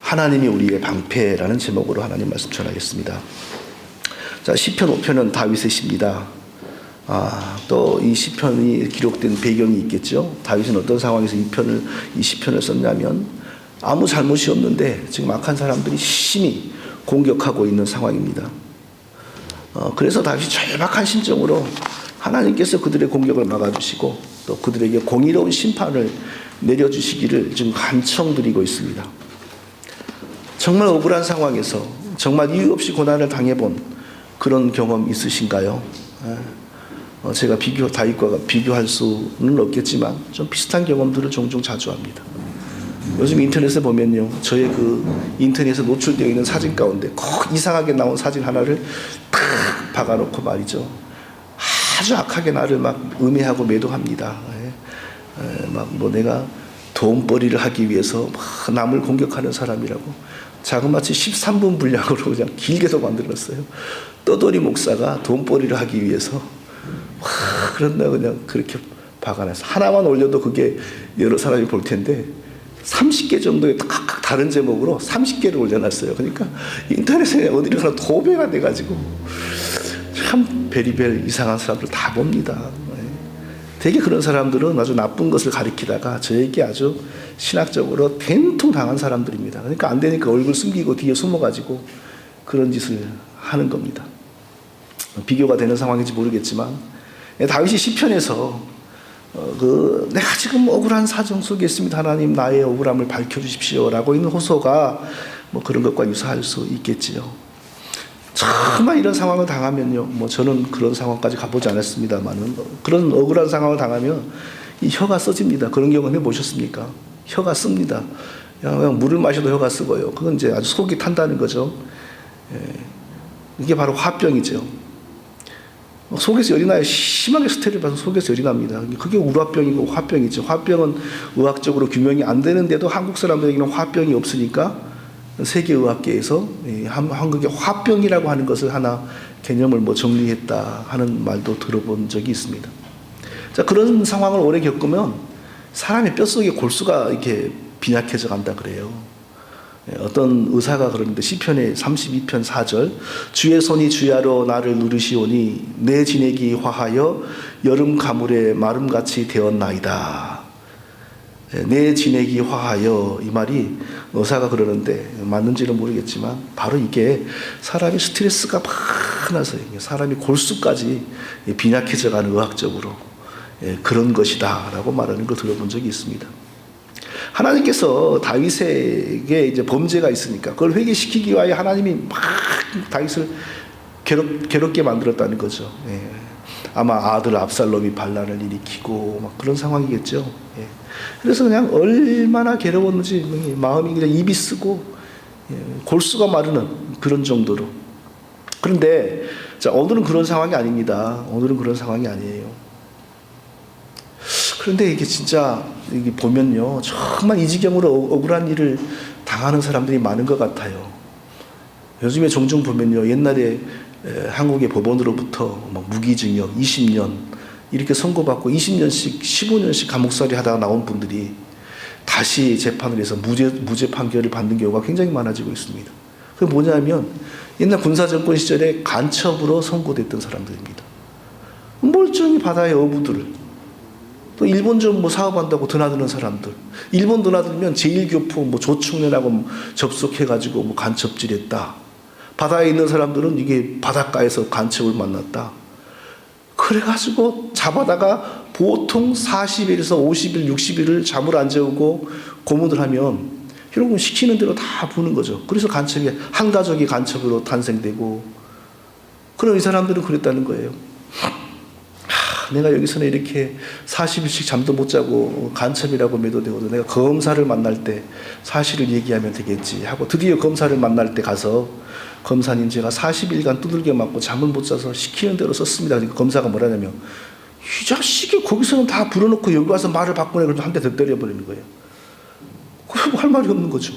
하나님이 우리의 방패라는 제목으로 하나님 말씀 전하겠습니다. 자, 시편 5편은 다윗의 시입니다. 또 이 시편이 기록된 배경이 있겠죠. 다윗은 어떤 상황에서 이 시편을 썼냐면 아무 잘못이 없는데 지금 악한 사람들이 심히 공격하고 있는 상황입니다. 그래서 다윗이 절박한 심정으로 하나님께서 그들의 공격을 막아주시고 또 그들에게 공의로운 심판을 내려주시기를 지금 간청드리고 있습니다. 정말 억울한 상황에서 정말 이유 없이 고난을 당해본 그런 경험 있으신가요? 제가 다윗과 비교할 수는 없겠지만 좀 비슷한 경험들을 종종 자주 합니다. 요즘 인터넷에 보면요, 저의 그 인터넷에 노출되어 있는 사진 가운데 꼭 이상하게 나온 사진 하나를 탁 박아놓고 말이죠, 아주 악하게 나를 막 음해하고 매도합니다. 막 내가 돈벌이를 하기 위해서 막 남을 공격하는 사람이라고 자그마치 13분 분량으로 그냥 길게도 만들었어요. 떠돌이 목사가 돈벌이를 하기 위해서 그런다 그냥 그렇게 박아놨어. 하나만 올려도 그게 여러 사람이 볼 텐데 30개 정도의 각각 다른 제목으로 30개를 올려놨어요. 그러니까 인터넷에 어디로 가나 도배가 돼가지고 참 베리벨 이상한 사람들 다 봅니다. 되게 그런 사람들은 아주 나쁜 것을 가리키다가 저에게 아주 신학적으로 된통 당한 사람들입니다. 그러니까 안 되니까 얼굴 숨기고 뒤에 숨어가지고 그런 짓을 하는 겁니다. 비교가 되는 상황인지 모르겠지만 다윗이 시편에서 내가 지금 억울한 사정 속에 있습니다. 하나님 나의 억울함을 밝혀주십시오 라고 있는 호소가 그런 것과 유사할 수 있겠지요. 정말 이런 상황을 당하면요, 저는 그런 상황까지 가보지 않았습니다만은 그런 억울한 상황을 당하면 이 혀가 써집니다. 그런 경험 해보셨습니까? 혀가 씁니다. 그냥 물을 마셔도 혀가 쓰고요. 그건 이제 아주 속이 탄다는 거죠. 이게 바로 화병이죠. 속에서 열이 나요. 심하게 스트레스를 받아서 속에서 열이 납니다. 그게 우라병이고 화병이죠. 화병은 의학적으로 규명이 안 되는데도 한국 사람들에게는 화병이 없으니까 세계의학계에서 한국의 화병이라고 하는 것을 하나 개념을 정리했다 하는 말도 들어본 적이 있습니다. 자, 그런 상황을 오래 겪으면 사람의 뼛속에 골수가 이렇게 빈약해져 간다 그래요. 어떤 의사가 그러는데 시편의 32편 4절, 주의 손이 주야로 나를 누르시오니 내 진액이 화하여 여름 가물에 마름같이 되었나이다. 내 진액이 화하여, 이 말이 의사가 그러는데 맞는지는 모르겠지만 바로 이게 사람이 스트레스가 많아서 사람이 골수까지 빈약해져 가는 의학적으로 그런 것이다 라고 말하는 걸 들어본 적이 있습니다. 하나님께서 다윗에게 이제 범죄가 있으니까 그걸 회개시키기 위하여 하나님이 막 다윗을 괴롭게 만들었다는 거죠. 아마 아들 압살롬이 반란을 일으키고 막 그런 상황이겠죠. 그래서 그냥 얼마나 괴로웠는지 마음이 그냥 입이 쓰고 골수가 마르는 그런 정도로. 그런데 자, 오늘은 그런 상황이 아닙니다. 오늘은 그런 상황이 아니에요. 그런데 이게 진짜 이게 보면요, 정말 이 지경으로 억울한 일을 당하는 사람들이 많은 것 같아요. 요즘에 종종 보면요, 옛날에 한국의 법원으로부터 무기징역 20년 이렇게 선고받고 20년씩 15년씩 감옥살이 하다가 나온 분들이 다시 재판을 해서 무죄 판결을 받는 경우가 굉장히 많아지고 있습니다. 그게 뭐냐면 옛날 군사정권 시절에 간첩으로 선고됐던 사람들입니다. 멀쩡히 바다의 어부들, 또 일본 좀 사업한다고 드나드는 사람들, 일본 드나들면 제1교포 조충래라고 접속해가지고 간첩질했다. 바다에 있는 사람들은 이게 바닷가에서 간첩을 만났다. 그래가지고 잡아다가 보통 40일에서 50일, 60일을 잠을 안 재우고 고문을 하면 여러분 시키는 대로 다 부는 거죠. 그래서 간첩이 한 가족이 간첩으로 탄생되고, 그럼 이 사람들은 그랬다는 거예요. 내가 여기서는 이렇게 40일씩 잠도 못 자고 간첩이라고 매도되고도 내가 검사를 만날 때 사실을 얘기하면 되겠지 하고 드디어 검사를 만날 때 가서 검사님 제가 40일간 두들겨 맞고 잠을 못 자서 시키는 대로 썼습니다. 그러니까 검사가 뭐라냐면 이 자식이 거기서는 다 불어넣고 여기 와서 말을 바꾸네. 그래서 한 대 더 때려버리는 거예요. 그리고 할 말이 없는 거죠.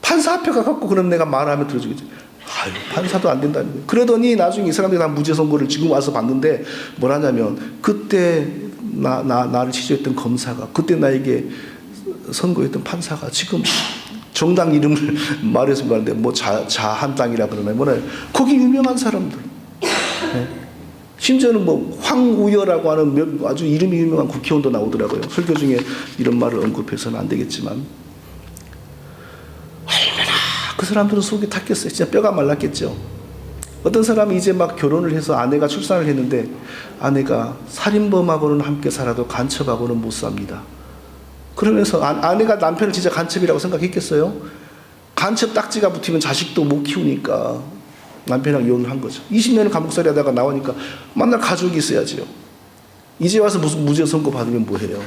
판사 앞에 가갖고 그럼 내가 말하면 들어주겠지. 아유, 판사도 안 된다는 거예요. 그러더니 나중에 이 사람들이 다 무죄 선고를 지금 와서 봤는데 뭐라냐면 그때 나를 취조했던 검사가, 그때 나에게 선고했던 판사가 지금 정당 이름을 말해서 말하는데 뭐 자한 땅이라 그러나요? 뭐나요? 거기 유명한 사람들. 네. 심지어는 뭐 황우여라고 하는 아주 이름이 유명한 국회의원도 나오더라고요. 설교 중에 이런 말을 언급해서는 안 되겠지만 얼마나 그 사람들은 속이 탔겠어요. 진짜 뼈가 말랐겠죠. 어떤 사람이 이제 막 결혼을 해서 아내가 출산을 했는데 아내가 살인범하고는 함께 살아도 간첩하고는 못 삽니다. 그러면서 아내가 남편을 진짜 간첩이라고 생각했겠어요? 간첩 딱지가 붙으면 자식도 못 키우니까 남편이랑 이혼을 한 거죠. 20년을 감옥살이 하다가 나오니까 만날 가족이 있어야지요. 이제 와서 무슨 무죄 선고 받으면 뭐해요?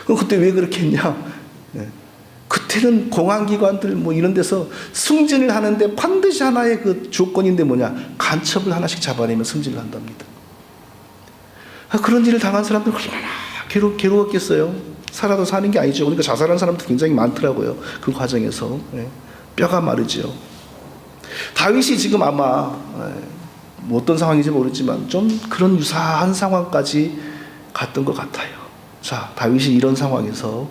그럼 그때 왜 그렇게 했냐? 네. 그때는 공안기관들 뭐 이런 데서 승진을 하는데 반드시 하나의 그 조건인데 뭐냐? 간첩을 하나씩 잡아내면 승진을 한답니다. 그런 일을 당한 사람들 얼마나 괴로웠겠어요? 살아도 사는 게 아니죠. 그러니까 자살한 사람도 굉장히 많더라고요. 그 과정에서. 네. 뼈가 마르죠. 다윗이 지금 아마 뭐 어떤 상황인지 모르지만 좀 그런 유사한 상황까지 갔던 것 같아요. 자, 다윗이 이런 상황에서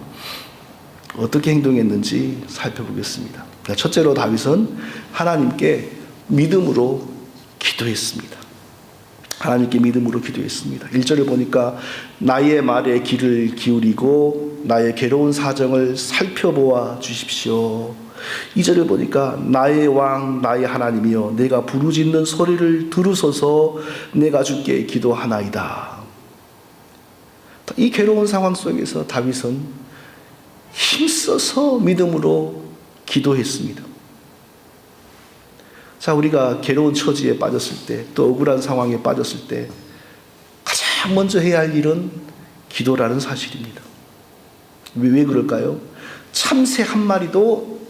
어떻게 행동했는지 살펴보겠습니다. 첫째로 다윗은 하나님께 믿음으로 기도했습니다. 하나님께 믿음으로 기도했습니다. 1절을 보니까 나의 말에 귀를 기울이고 나의 괴로운 사정을 살펴보아 주십시오. 2절을 보니까 나의 왕 나의 하나님이여 내가 부르짖는 소리를 들으소서 내가 주께 기도하나이다. 이 괴로운 상황 속에서 다윗은 힘써서 믿음으로 기도했습니다. 자, 우리가 괴로운 처지에 빠졌을 때, 또 억울한 상황에 빠졌을 때 가장 먼저 해야 할 일은 기도라는 사실입니다. 왜 그럴까요? 참새 한 마리도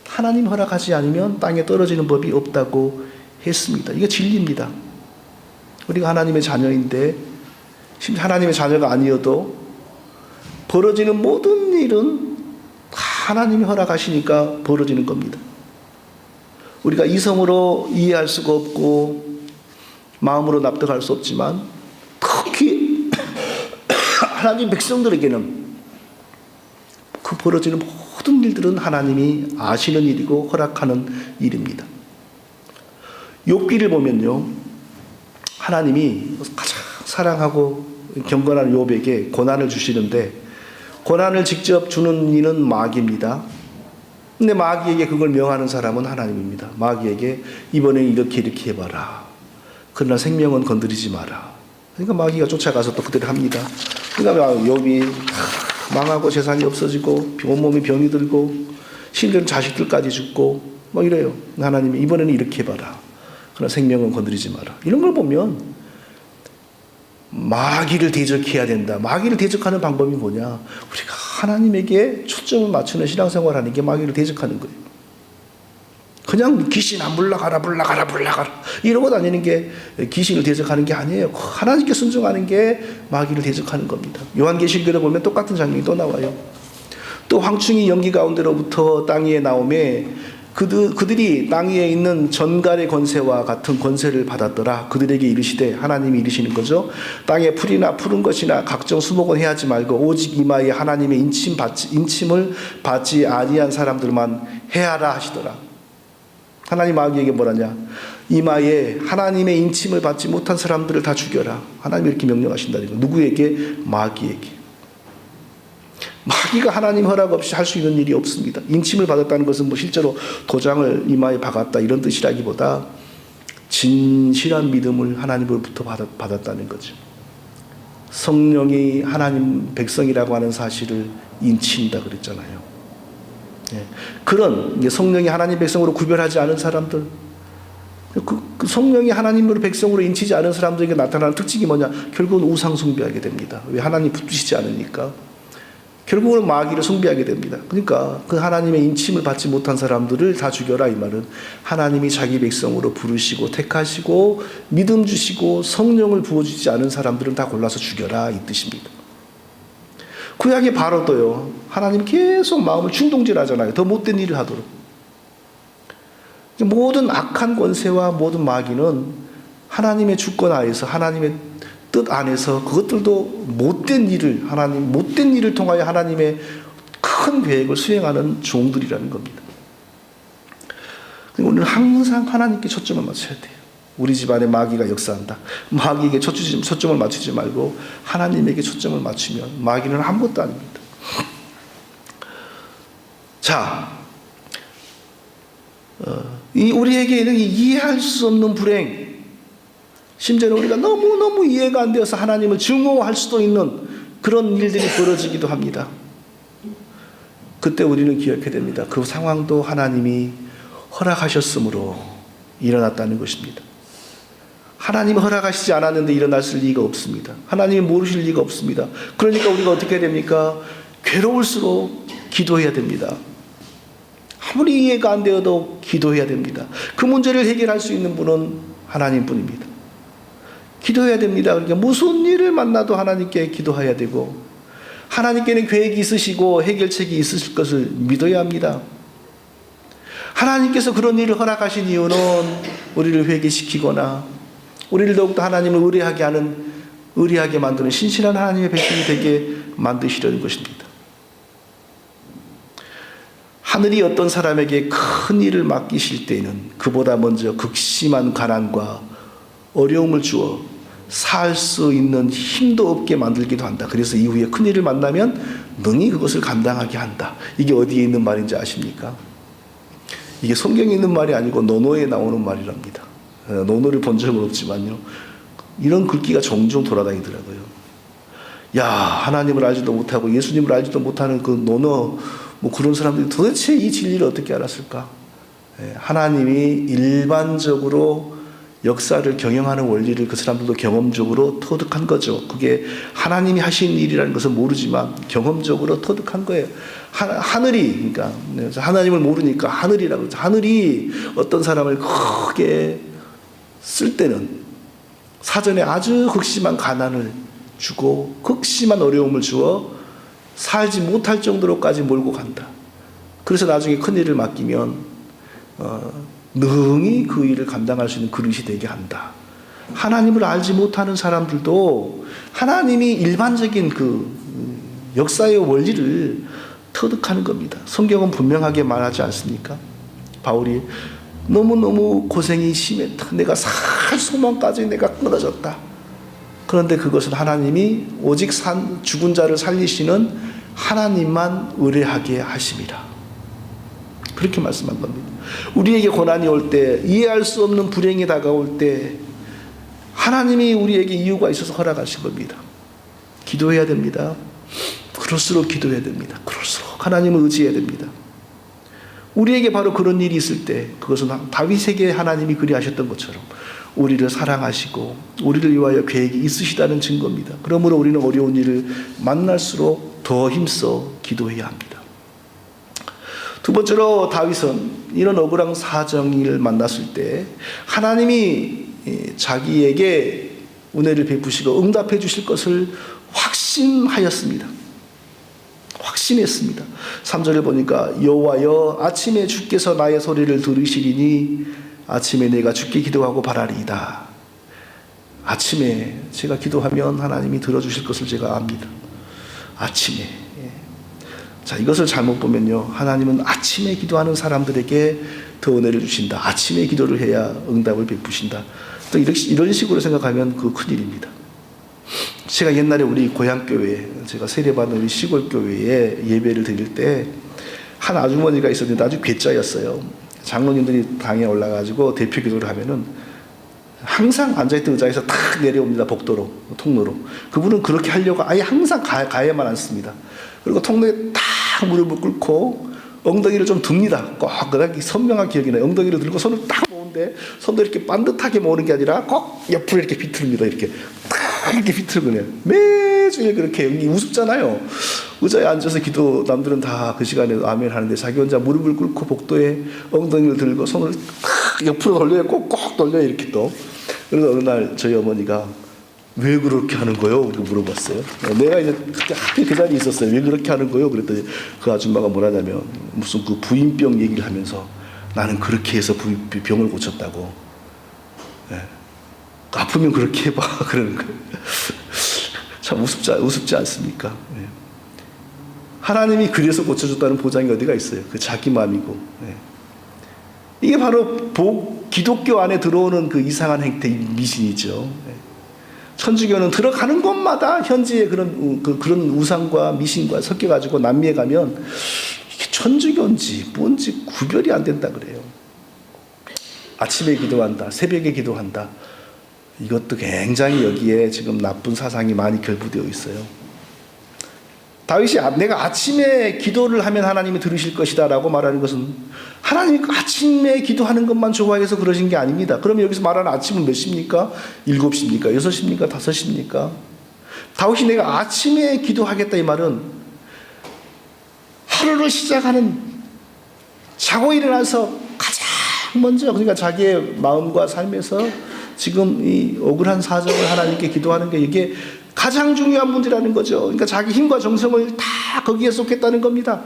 하나님 허락하지 않으면 땅에 떨어지는 법이 없다고 했습니다. 이게 진리입니다. 우리가 하나님의 자녀인데 심지어 하나님의 자녀가 아니어도 벌어지는 모든 일은 하나님이 허락하시니까 벌어지는 겁니다. 우리가 이성으로 이해할 수가 없고 마음으로 납득할 수 없지만 특히 하나님 백성들에게는 그 벌어지는 모든 일들은 하나님이 아시는 일이고 허락하는 일입니다. 욥기를 보면요, 하나님이 가장 사랑하고 경건한 욥에게 고난을 주시는데 고난을 직접 주는 이는 마귀입니다. 근데 마귀에게 그걸 명하는 사람은 하나님입니다. 마귀에게 이번에 이렇게 해봐라. 그러나 생명은 건드리지 마라. 그러니까 마귀가 쫓아가서 또 그대로 합니다. 그러니까 욥이 망하고 재산이 없어지고 온몸에 병이 들고 심지어는 자식들까지 죽고 막 이래요. 하나님이 이번에는 이렇게 해봐라. 그러나 생명은 건드리지 마라. 이런 걸 보면 마귀를 대적해야 된다. 마귀를 대적하는 방법이 뭐냐? 우리가 하나님에게 초점을 맞추는 신앙생활하는 게 마귀를 대적하는 거예요. 그냥 귀신아 물러가라 이러고 다니는 게 귀신을 대적하는 게 아니에요. 하나님께 순종하는 게 마귀를 대적하는 겁니다. 요한계시록에 보면 똑같은 장면이 또 나와요. 또 황충이 연기 가운데로부터 땅 위에 나오매 그들이 땅 위에 있는 전갈의 권세와 같은 권세를 받았더라. 그들에게 이르시되, 하나님이 이르시는 거죠. 땅에 풀이나 푸른 것이나 각종 수목은 해하지 말고 오직 이마에 하나님의 인침을 받지 아니한 사람들만 해하라 하시더라. 하나님 마귀에게 뭐라냐? 이마에 하나님의 인침을 받지 못한 사람들을 다 죽여라. 하나님이 이렇게 명령하신다는 거. 누구에게? 마귀에게. 마귀가 하나님 허락 없이 할 수 있는 일이 없습니다. 인침을 받았다는 것은 뭐 실제로 도장을 이마에 박았다 이런 뜻이라기보다 진실한 믿음을 하나님으로부터 받았다는 거죠. 성령이 하나님 백성이라고 하는 사실을 인친다 그랬잖아요. 네. 그런 성령이 하나님 백성으로 구별하지 않은 사람들, 그 성령이 하나님으로 백성으로 인치지 않은 사람들에게 나타나는 특징이 뭐냐? 결국은 우상 숭배하게 됩니다. 왜? 하나님 붙으시지 않으니까. 결국은 마귀를 숭배하게 됩니다. 그러니까 그 하나님의 인침을 받지 못한 사람들을 다 죽여라. 이 말은 하나님이 자기 백성으로 부르시고 택하시고 믿음 주시고 성령을 부어주지 않은 사람들은 다 골라서 죽여라 이 뜻입니다. 구약의 바로도요, 하나님 계속 마음을 충동질하잖아요. 더 못된 일을 하도록. 모든 악한 권세와 모든 마귀는 하나님의 주권 하에서 하나님의 뜻 안에서 그것들도 못된 일을 통하여 하나님의 큰 계획을 수행하는 종들이라는 겁니다. 우리는 항상 하나님께 초점을 맞춰야 돼요. 우리 집안에 마귀가 역사한다. 마귀에게 초점을 맞추지 말고 하나님에게 초점을 맞추면 마귀는 아무것도 아닙니다. 자, 우리에게는 이해할 수 없는 불행, 심지어는 우리가 너무너무 이해가 안 되어서 하나님을 증오할 수도 있는 그런 일들이 벌어지기도 합니다. 그때 우리는 기억해야 됩니다. 그 상황도 하나님이 허락하셨으므로 일어났다는 것입니다. 하나님이 허락하시지 않았는데 일어났을 리가 없습니다. 하나님이 모르실 리가 없습니다. 그러니까 우리가 어떻게 해야 됩니까? 괴로울수록 기도해야 됩니다. 아무리 이해가 안 되어도 기도해야 됩니다. 그 문제를 해결할 수 있는 분은 하나님뿐입니다. 기도해야 됩니다. 그러니까 무슨 일을 만나도 하나님께 기도해야 되고, 하나님께는 계획이 있으시고 해결책이 있으실 것을 믿어야 합니다. 하나님께서 그런 일을 허락하신 이유는 우리를 회개시키거나 우리를 더욱더 하나님을 의뢰하게 만드는 신실한 하나님의 백성이 되게 만드시려는 것입니다. 하늘이 어떤 사람에게 큰 일을 맡기실 때에는 그보다 먼저 극심한 가난과 어려움을 주어 살 수 있는 힘도 없게 만들기도 한다. 그래서 이후에 큰 일을 만나면 능히 그것을 감당하게 한다. 이게 어디에 있는 말인지 아십니까? 이게 성경에 있는 말이 아니고 논어에 나오는 말이랍니다. 논어를 본 적은 없지만요, 이런 글귀가 종종 돌아다니더라고요. 야, 하나님을 알지도 못하고 예수님을 알지도 못하는 그 논어, 그런 사람들이 도대체 이 진리를 어떻게 알았을까? 하나님이 일반적으로 역사를 경영하는 원리를 그 사람들도 경험적으로 터득한 거죠. 그게 하나님이 하신 일이라는 것은 모르지만 경험적으로 터득한 거예요. 하늘이, 그러니까 하나님을 모르니까 하늘이라고 그러죠. 하늘이 어떤 사람을 크게 쓸 때는 사전에 아주 극심한 가난을 주고 극심한 어려움을 주어 살지 못할 정도로까지 몰고 간다. 그래서 나중에 큰 일을 맡기면 능히 그 일을 감당할 수 있는 그릇이 되게 한다. 하나님을 알지 못하는 사람들도 하나님이 일반적인 그 역사의 원리를 터득하는 겁니다. 성경은 분명하게 말하지 않습니까? 바울이 너무너무 고생이 심했다. 내가 살 소망까지 내가 끊어졌다. 그런데 그것은 하나님이 오직 죽은 자를 살리시는 하나님만 의뢰하게 하심이라. 그렇게 말씀한 겁니다. 우리에게 고난이 올 때, 이해할 수 없는 불행이 다가올 때 하나님이 우리에게 이유가 있어서 허락하신 겁니다. 기도해야 됩니다. 그럴수록 기도해야 됩니다. 그럴수록 하나님을 의지해야 됩니다. 우리에게 바로 그런 일이 있을 때, 그것은 다윗에게 하나님이 그리하셨던 것처럼 우리를 사랑하시고 우리를 위하여 계획이 있으시다는 증거입니다. 그러므로 우리는 어려운 일을 만날수록 더 힘써 기도해야 합니다. 두 번째로 다윗은 이런 억울한 사정을 만났을 때 하나님이 자기에게 은혜를 베푸시고 응답해 주실 것을 확신하였습니다. 확신했습니다. 3절을 보니까 여호와여 아침에 주께서 나의 소리를 들으시리니 아침에 내가 주께 기도하고 바라리이다. 아침에 제가 기도하면 하나님이 들어주실 것을 제가 압니다. 아침에. 자, 이것을 잘못 보면요, 하나님은 아침에 기도하는 사람들에게 더 은혜를 주신다. 아침에 기도를 해야 응답을 베푸신다. 또 이런 식으로 생각하면 그 큰일입니다. 제가 옛날에 우리 고향교회, 제가 세례받은 우리 시골교회에 예배를 드릴 때 한 아주머니가 있었는데 아주 괴짜였어요. 장로님들이 방에 올라가지고 대표 기도를 하면은 항상 앉아있던 의자에서 탁 내려옵니다. 복도로, 통로로. 그분은 그렇게 하려고 아예 항상 가야만 앉습니다. 그리고 통로에 딱 무릎을 꿇고 엉덩이를 좀 듭니다. 꼭 그렇게 선명한 기억이 나요. 엉덩이를 들고 손을 딱 모으는데 손도 이렇게 반듯하게 모으는 게 아니라 꼭 옆으로 이렇게 비틀입니다. 이렇게 딱 이렇게 비틀거려요. 매주일 그렇게 여기 우습잖아요. 의자에 앉아서 기도, 남들은 다 그 시간에 아멘 하는데 자기 혼자 무릎을 꿇고 복도에 엉덩이를 들고 손을 딱 옆으로 돌려요. 꼭 돌려요. 이렇게 또. 그래서 어느 날 저희 어머니가 왜 그렇게 하는 거요? 이렇게 물어봤어요. 내가 이제 그때 하필 그 자리에 있었어요. 왜 그렇게 하는 거요? 그랬더니 그 아줌마가 뭐라냐면 무슨 그 부인병 얘기를 하면서 나는 그렇게 해서 병을 고쳤다고. 네. 아프면 그렇게 해봐. 그러는 거예요. 참 우습지 않습니까? 네. 하나님이 그래서 고쳐줬다는 보장이 어디가 있어요? 그 자기 마음이고. 네. 이게 바로 기독교 안에 들어오는 그 이상한 행태, 미신이죠. 네. 천주교는 들어가는 곳마다 현지의 그런 우상과 미신과 섞여가지고 남미에 가면 이게 천주교인지 뭔지 구별이 안 된다 그래요. 아침에 기도한다, 새벽에 기도한다. 이것도 굉장히 여기에 지금 나쁜 사상이 많이 결부되어 있어요. 다윗이 내가 아침에 기도를 하면 하나님이 들으실 것이다 라고 말하는 것은 하나님이 아침에 기도하는 것만 좋아해서 그러신 게 아닙니다. 그러면 여기서 말하는 아침은 몇 시입니까? 7시입니까? 6시입니까? 5시입니까? 다윗이 내가 아침에 기도하겠다 이 말은 하루를 시작하는 자고 일어나서 가장 먼저 그러니까 자기의 마음과 삶에서 지금 이 억울한 사정을 하나님께 기도하는 게 이게 가장 중요한 문제라는 거죠. 그러니까 자기 힘과 정성을 다 거기에 쏟겠다는 겁니다.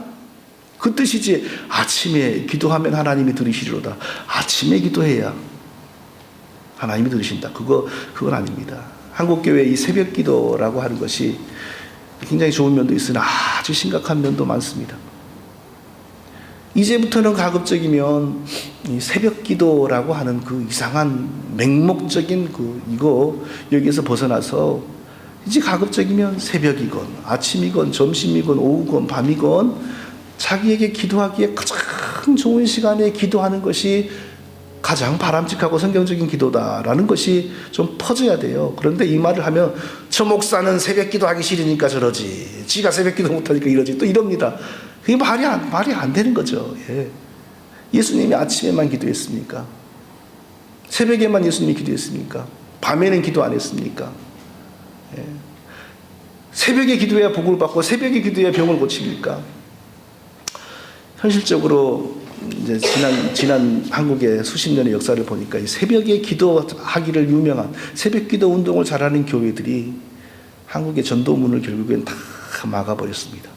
그 뜻이지 아침에 기도하면 하나님이 들으시리로다. 아침에 기도해야 하나님이 들으신다. 그건 아닙니다. 한국교회 이 새벽 기도라고 하는 것이 굉장히 좋은 면도 있으나 아주 심각한 면도 많습니다. 이제부터는 가급적이면 이 새벽 기도라고 하는 그 이상한 맹목적인 이거 여기에서 벗어나서 이제 가급적이면 새벽이건 아침이건 점심이건 오후건 밤이건 자기에게 기도하기에 가장 좋은 시간에 기도하는 것이 가장 바람직하고 성경적인 기도다라는 것이 좀 퍼져야 돼요. 그런데 이 말을 하면 저 목사는 새벽 기도하기 싫으니까 저러지, 지가 새벽 기도 못하니까 이러지, 또 이럽니다. 그게 말이 안 되는 거죠. 예. 예수님이 아침에만 기도했습니까? 새벽에만 예수님이 기도했습니까? 밤에는 기도 안 했습니까? 예. 새벽에 기도해야 복을 받고 새벽에 기도해야 병을 고칩니까? 현실적으로 이제 지난 한국의 수십 년의 역사를 보니까 이 새벽에 기도하기를 유명한 새벽 기도 운동을 잘하는 교회들이 한국의 전도문을 결국엔 다 막아버렸습니다.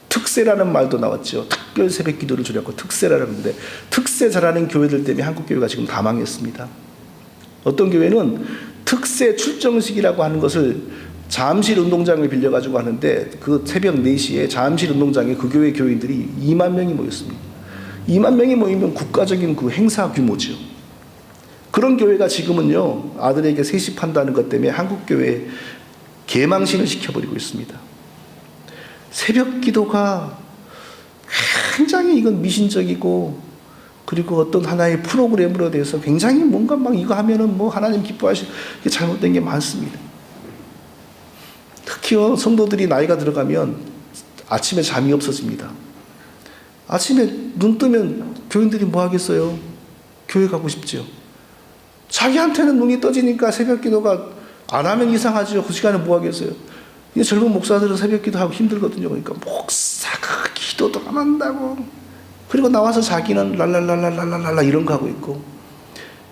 특세라는 말도 나왔죠. 특별 새벽 기도를 줄였고 특세라는 건데 특세 잘하는 교회들 때문에 한국 교회가 지금 다 망했습니다. 어떤 교회는 특세 출정식이라고 하는 것을 잠실 운동장을 빌려가지고 하는데 그 새벽 4시에 잠실 운동장에 그 교회 교인들이 2만 명이 모였습니다. 2만 명이 모이면 국가적인 그 행사 규모죠. 그런 교회가 지금은요 아들에게 세습한다는 것 때문에 한국 교회에 개망신을 시켜버리고 있습니다. 새벽 기도가 굉장히 이건 미신적이고 그리고 어떤 하나의 프로그램으로 돼서 굉장히 뭔가 막 이거 하면은 뭐 하나님 기뻐하시 잘못된 게 많습니다. 특히요 성도들이 나이가 들어가면 아침에 잠이 없어집니다. 아침에 눈 뜨면 교인들이 뭐 하겠어요? 교회 가고 싶죠. 자기한테는 눈이 떠지니까 새벽 기도가 안 하면 이상하죠. 그 시간에 뭐 하겠어요? 이 젊은 목사들은 새벽 기도하고 힘들거든요. 그러니까 목사가 기도도 안 한다고. 그리고 나와서 자기는 랄랄랄랄랄랄라 이런 거 하고 있고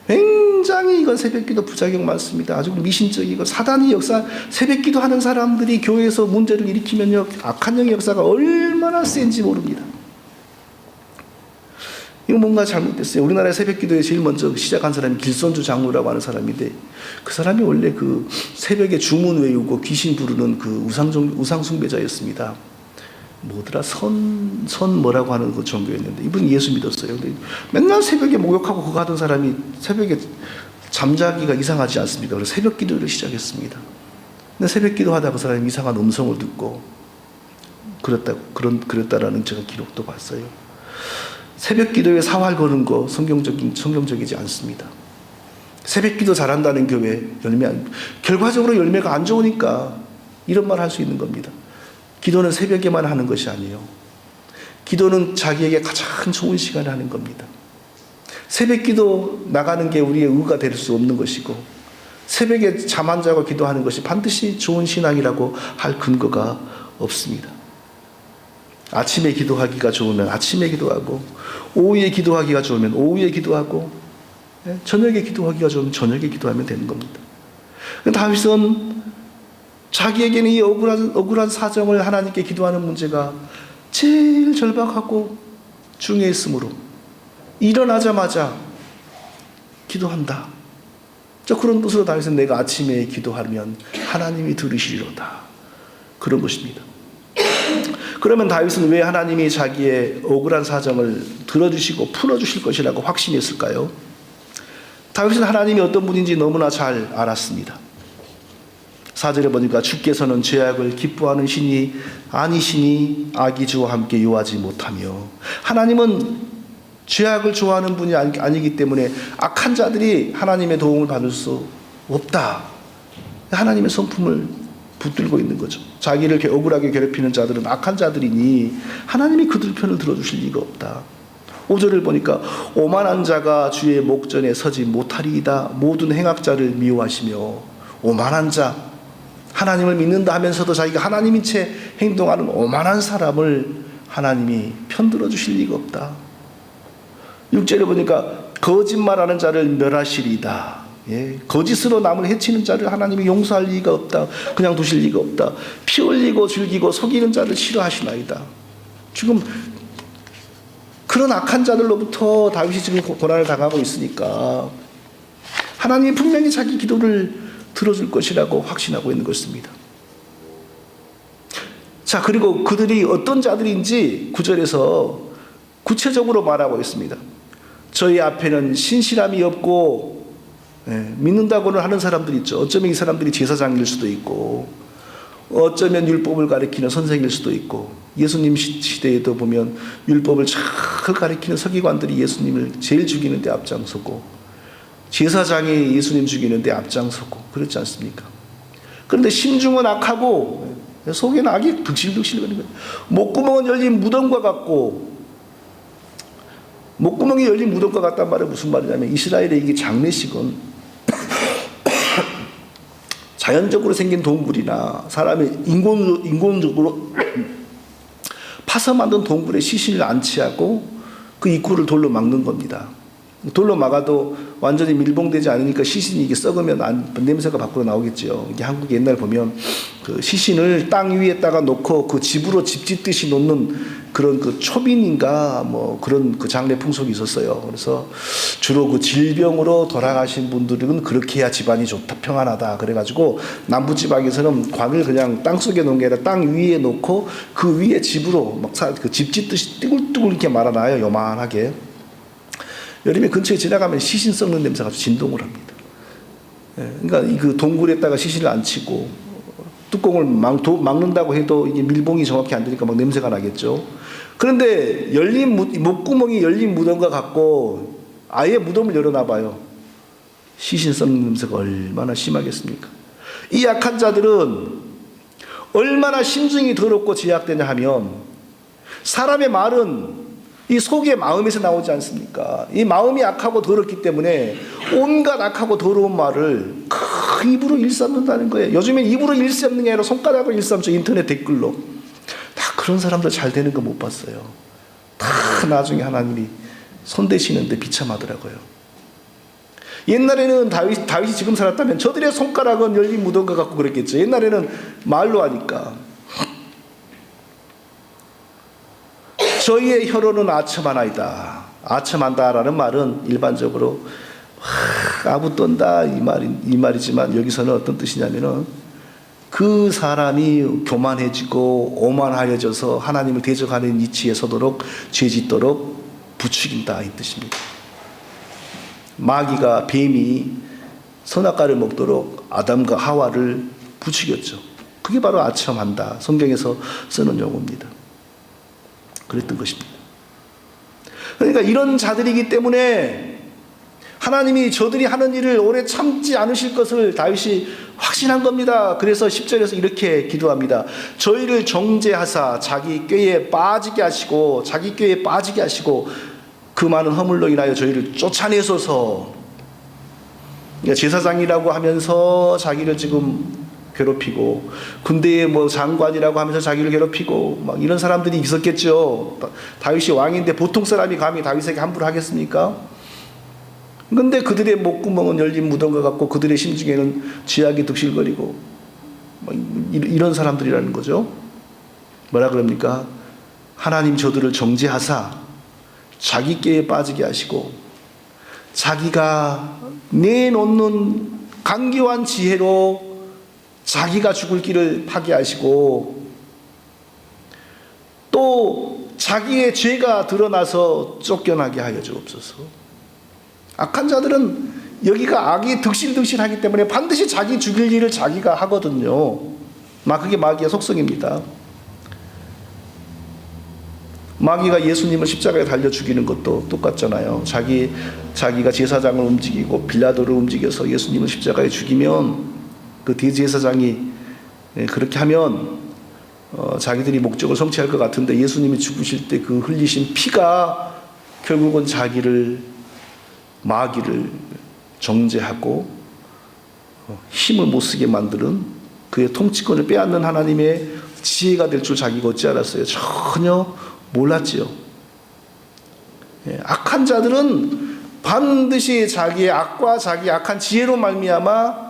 굉장히 이건 새벽 기도 부작용 많습니다. 아주 미신적이고 사단이 새벽 기도 하는 사람들이 교회에서 문제를 일으키면요 악한 영의 역사가 얼마나 센지 모릅니다. 이거 뭔가 잘못됐어요. 우리나라의 새벽 기도에 제일 먼저 시작한 사람이 길선주 장로라고 하는 사람인데 그 사람이 원래 그 새벽에 주문 외우고 귀신 부르는 그 우상 숭배자였습니다. 뭐더라 선 뭐라고 하는 그 종교였는데 이분이 예수 믿었어요. 근데 맨날 새벽에 목욕하고 그거 하던 사람이 새벽에 잠자기가 이상하지 않습니까? 그래서 새벽 기도를 시작했습니다. 근데 새벽 기도하다 그 사람이 이상한 음성을 듣고 그랬다라는 제가 기록도 봤어요. 새벽 기도에 사활 거는 거 성경적이지 않습니다. 새벽 기도 잘한다는 교회 결과적으로 열매가 안 좋으니까 이런 말 할 수 있는 겁니다. 기도는 새벽에만 하는 것이 아니에요. 기도는 자기에게 가장 좋은 시간에 하는 겁니다. 새벽 기도 나가는 게 우리의 의가 될 수 없는 것이고 새벽에 잠 안 자고 기도하는 것이 반드시 좋은 신앙이라고 할 근거가 없습니다. 아침에 기도하기가 좋으면 아침에 기도하고 오후에 기도하기가 좋으면 오후에 기도하고 저녁에 기도하기가 좋으면 저녁에 기도하면 되는 겁니다. 다윗은 자기에게는 이 억울한 사정을 하나님께 기도하는 문제가 제일 절박하고 중요했으므로 일어나자마자 기도한다. 그런 뜻으로 다윗은 내가 아침에 기도하면 하나님이 들으시리로다. 그런 것입니다. 그러면 다윗은 왜 하나님이 자기의 억울한 사정을 들어주시고 풀어주실 것이라고 확신했을까요? 다윗은 하나님이 어떤 분인지 너무나 잘 알았습니다. 4절에 보니까 주께서는 죄악을 기뻐하는 신이 아니시니 악이주와 함께 요하지 못하며, 하나님은 죄악을 좋아하는 분이 아니기 때문에 악한 자들이 하나님의 도움을 받을 수 없다. 하나님의 성품을 붙들고 있는 거죠. 자기를 억울하게 괴롭히는 자들은 악한 자들이니 하나님이 그들 편을 들어주실 리가 없다. 5절을 보니까 오만한 자가 주의 목전에 서지 못하리이다. 모든 행악자를 미워하시며, 오만한 자, 하나님을 믿는다 하면서도 자기가 하나님인 채 행동하는 오만한 사람을 하나님이 편들어 주실 리가 없다. 6절에 보니까 거짓말하는 자를 멸하시리이다. 거짓으로 남을 해치는 자를 하나님이 용서할 리가 없다. 그냥 두실 리가 없다. 피 흘리고 즐기고 속이는 자를 싫어하시나이다. 지금 그런 악한 자들로부터 다윗이 지금 고난을 당하고 있으니까 하나님이 분명히 자기 기도를 들어줄 것이라고 확신하고 있는 것입니다. 자, 그리고 그들이 어떤 자들인지 9절에서 구체적으로 말하고 있습니다. 저희 앞에는 신실함이 없고, 믿는다고는 하는 사람들이 있죠. 어쩌면 이 사람들이 제사장일 수도 있고, 어쩌면 율법을 가리키는 선생일 수도 있고, 예수님 시대에도 보면 율법을 잘 가리키는 서기관들이 예수님을 제일 죽이는 데 앞장서고, 제사장이 예수님 죽이는 데 앞장서고 그렇지 않습니까? 그런데 심중은 악하고 속에는 악이 득실득실 거리는 거예요. 목구멍은 열린 무덤과 같고, 목구멍이 열린 무덤과 같단 말은 무슨 말이냐면, 이스라엘의 이게 장례식은 자연적으로 생긴 동굴이나 사람의 인공적으로 파서 만든 동굴에 시신을 안치하고 그 입구를 돌로 막는 겁니다. 돌로 막아도 완전히 밀봉되지 않으니까 시신이 이게 썩으면 냄새가 밖으로 나오겠죠. 이게 한국 옛날 보면 그 시신을 땅 위에다가 놓고 그 집으로 집 짓듯이 놓는 그런 그 초빈인가 뭐 그런 그 장례 풍속이 있었어요. 그래서 주로 그 질병으로 돌아가신 분들은 그렇게 해야 집안이 좋다, 평안하다. 그래가지고 남부 지방에서는 관을 그냥 땅 속에 놓은 게 아니라 땅 위에 놓고 그 위에 집으로 막 그 집 짓듯이 띠굴띠굴 이렇게 말아놔요. 요만하게. 여름에 근처에 지나가면 시신 썩는 냄새가 진동을 합니다. 그러니까 그 동굴에다가 시신을 안 치고 뚜껑을 막는다고 해도 이게 밀봉이 정확히 안 되니까 막 냄새가 나겠죠. 그런데 목구멍이 열린 무덤과 같고 아예 무덤을 열어놔 봐요. 시신 썩는 냄새가 얼마나 심하겠습니까? 이 약한 자들은 얼마나 심중이 더럽고 제약되냐 하면, 사람의 말은 이 속의 마음에서 나오지 않습니까? 이 마음이 악하고 더럽기 때문에 온갖 악하고 더러운 말을 그 입으로 일삼는다는 거예요. 요즘엔 입으로 일삼는 게 아니라 손가락으로 일삼죠. 인터넷 댓글로. 다 그런 사람들 잘 되는 거 못 봤어요. 다 나중에 하나님이 손대시는데 비참하더라고요. 옛날에는 다윗이 지금 살았다면 저들의 손가락은 열린 무덤과 같고 그랬겠죠. 옛날에는 말로 하니까. 저희의 혀로는 아첨하나이다. 아첨한다라는 말은 일반적으로 아부 떤다 이 말이지만, 여기서는 어떤 뜻이냐면은 그 사람이 교만해지고 오만하여져서 하나님을 대적하는 이치에 서도록 죄짓도록 부추긴다 이 뜻입니다. 마귀가, 뱀이 선악과를 먹도록 아담과 하와를 부추겼죠. 그게 바로 아첨한다, 성경에서 쓰는 용어입니다. 그랬던 것입니다. 그러니까 이런 자들이기 때문에 하나님이 저들이 하는 일을 오래 참지 않으실 것을 다윗이 확신한 겁니다. 그래서 10절에서 이렇게 기도합니다. 저희를 정죄하사 자기 꾀에 빠지게 하시고 그 많은 허물로 인하여 저희를 쫓아내소서. 그러니까 제사장이라고 하면서 자기를 지금 괴롭히고, 군대의 뭐 장관이라고 하면서 자기를 괴롭히고 막 이런 사람들이 있었겠죠. 다윗이 왕인데 보통 사람이 감히 다윗에게 함부로 하겠습니까? 그런데 그들의 목구멍은 열린 무덤과 같고 그들의 심중에는 죄악이 득실거리고 이런 사람들이라는 거죠. 뭐라 그럽니까? 하나님 저들을 정죄하사 자기 꾀에 빠지게 하시고 자기가 내놓는 강교한 지혜로 자기가 죽을 길을 파괴하시고 또 자기의 죄가 드러나서 쫓겨나게 하여 주옵소서. 악한 자들은 여기가 악이 득실득실하기 때문에 반드시 자기 죽일 일을 자기가 하거든요. 그게 마귀의 속성입니다. 마귀가 예수님을 십자가에 달려 죽이는 것도 똑같잖아요. 자기가 제사장을 움직이고 빌라도를 움직여서 예수님을 십자가에 죽이면 그 대제사장이 그렇게 하면 자기들이 목적을 성취할 것 같은데 예수님이 죽으실 때 그 흘리신 피가 결국은 마귀를 정죄하고 힘을 못 쓰게 만드는 그의 통치권을 빼앗는 하나님의 지혜가 될 줄 자기가 어찌 알았어요? 전혀 몰랐지요. 악한 자들은 반드시 자기의 악과 자기의 악한 지혜로 말미암아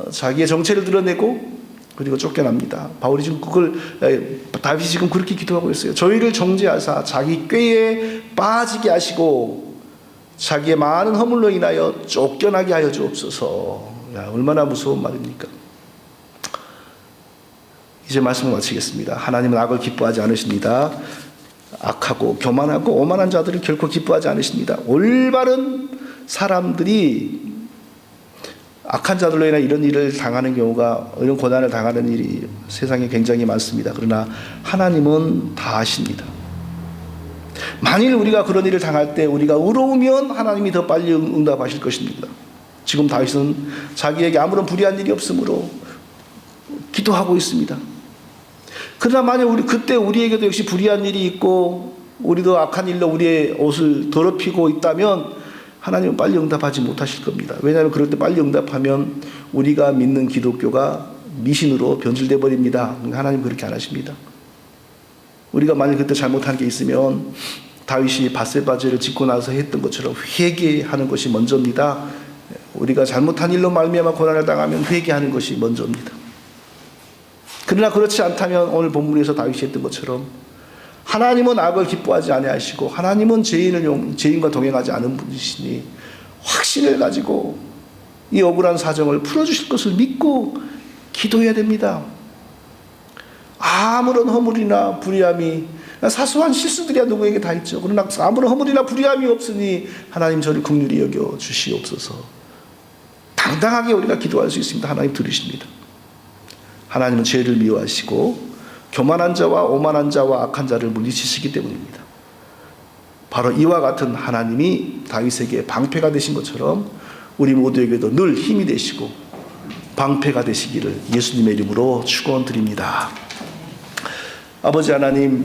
자기의 정체를 드러내고 그리고 쫓겨납니다. 바울이 지금 다윗이 지금 그렇게 기도하고 있어요. 저희를 정죄하사 자기 꾀에 빠지게 하시고 자기의 많은 허물로 인하여 쫓겨나게 하여 주옵소서. 얼마나 무서운 말입니까? 이제 말씀을 마치겠습니다. 하나님은 악을 기뻐하지 않으십니다. 악하고 교만하고 오만한 자들을 결코 기뻐하지 않으십니다. 올바른 사람들이 악한 자들로 인해 이런 일을 당하는 경우가, 이런 고난을 당하는 일이 세상에 굉장히 많습니다. 그러나 하나님은 다 아십니다. 만일 우리가 그런 일을 당할 때 우리가 의로우면 하나님이 더 빨리 응답하실 것입니다. 지금 다윗은 자기에게 아무런 불의한 일이 없으므로 기도하고 있습니다. 그러나 만약 그때 우리에게도 역시 불의한 일이 있고 우리도 악한 일로 우리의 옷을 더럽히고 있다면 하나님은 빨리 응답하지 못하실 겁니다. 왜냐하면 그럴 때 빨리 응답하면 우리가 믿는 기독교가 미신으로 변질돼 버립니다. 하나님 그렇게 안 하십니다. 우리가 만약 그때 잘못한 게 있으면 다윗이 밧세바죄를 짓고 나서 했던 것처럼 회개하는 것이 먼저입니다. 우리가 잘못한 일로 말미암아 고난을 당하면 회개하는 것이 먼저입니다. 그러나 그렇지 않다면 오늘 본문에서 다윗이 했던 것처럼 하나님은 악을 기뻐하지 아니하시고 하나님은 죄인과 동행하지 않은 분이시니 확신을 가지고 이 억울한 사정을 풀어주실 것을 믿고 기도해야 됩니다. 아무런 허물이나 불의함이, 사소한 실수들이야 누구에게 다 있죠. 그러나 아무런 허물이나 불의함이 없으니 하나님 저를 긍휼히 여겨 주시옵소서. 당당하게 우리가 기도할 수 있습니다. 하나님 들으십니다. 하나님은 죄를 미워하시고 교만한 자와 오만한 자와 악한 자를 물리치시기 때문입니다. 바로 이와 같은 하나님이 다윗에게 방패가 되신 것처럼 우리 모두에게도 늘 힘이 되시고 방패가 되시기를 예수님의 이름으로 축원드립니다. 아버지 하나님,